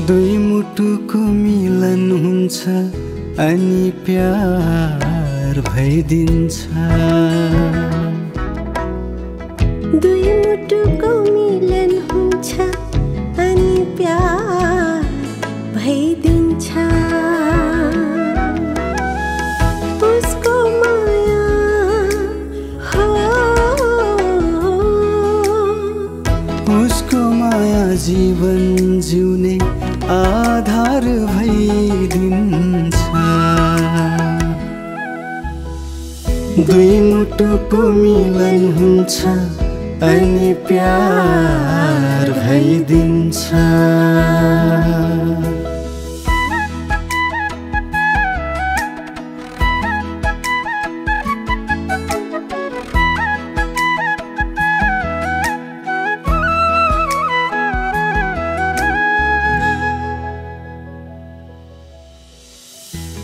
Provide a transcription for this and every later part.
दुई मुटुको मिलन हुन्छ अनि प्यार भइदिन्छ। दुई मुटुको मिलन हुन्छ अनि प्यार भइदिन्छ। उसको माया हो, उसको माया जीवन जिउने आधार भइदिन्छ। दुई मुटुको मिलन हुन्छ अनि प्यार भइदिन्छ।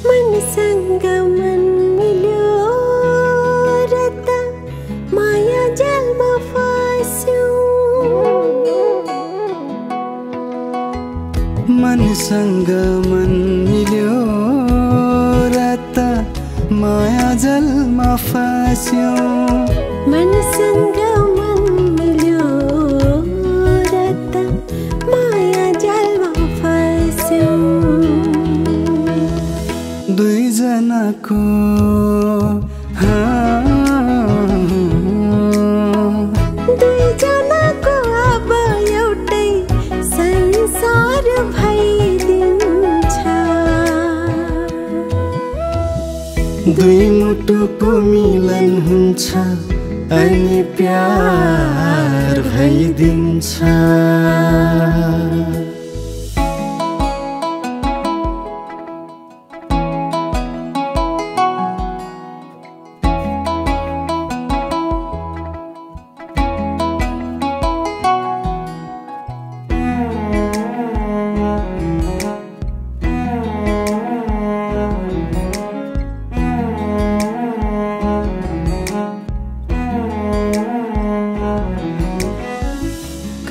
मनसँग मन मिल्यो र त माया जालमा फस्यौं। मनसँग मन मिल्यो र त माया जलमा फस्यौं। मनसँग मन मिल्यो र त माया जालमा फस्यौं। दुईजनाको दुईजनाको अब एउटै संसार भइदिन्छ। दुई मुटुको मिलन हुन्छ अनि प्यार भइदिन्छ।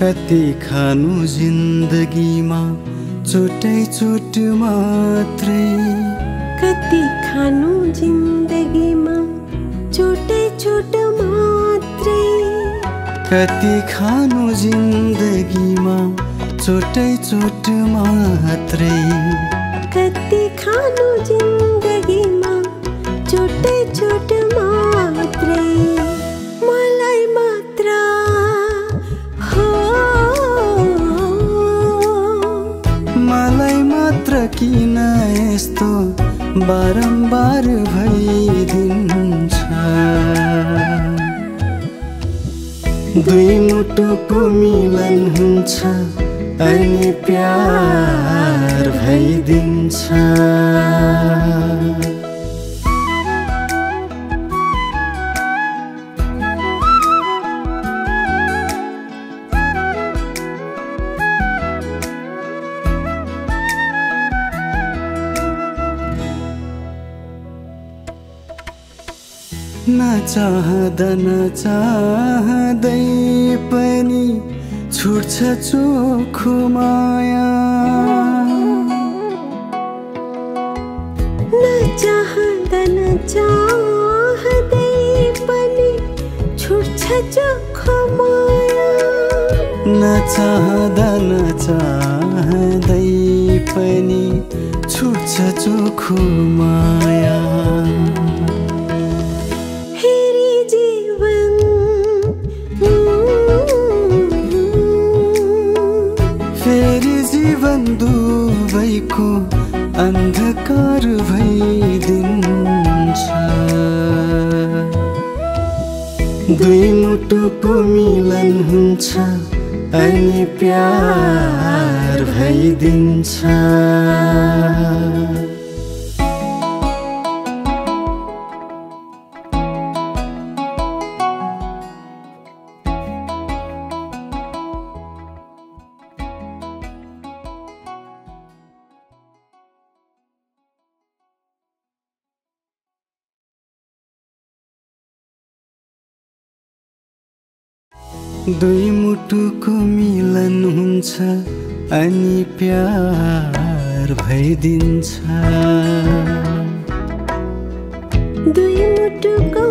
कति खानु जिन्दगीमा चोटै चोट मात्रै। कति खानु जिन्दगीमा चोटै चोट मात्रै। कति खानु जिन्दगीमा चोटै चोट मात्रै। कति खानु जिन्दगीमा चोटै चोट मात्रै। मलाई मात्र हो, मलाई मात्र किन यस्तो बारम्बार भइदिन्छ। दुई मुटुको मिलन हुन्छ अनि प्यार भइदिन्छ। नचाहँदा नचाहँदै पनि छुट्छ चोखो माया। नचाहँदा नचाहँदै पनि छुट्छ चोखो माया। नचाहँदा नचाहँदै पनि छुट्छ चोखो माया। फेरि जीवन दुवैको अन्धकार भइदिन्छ। दुई मुटुको मिलन हुन्छ अनि प्यार भइदिन्छ। दुई मुटुको मिलन हुन्छ अनि प्यार भइदिन्छ। दुई मुटुको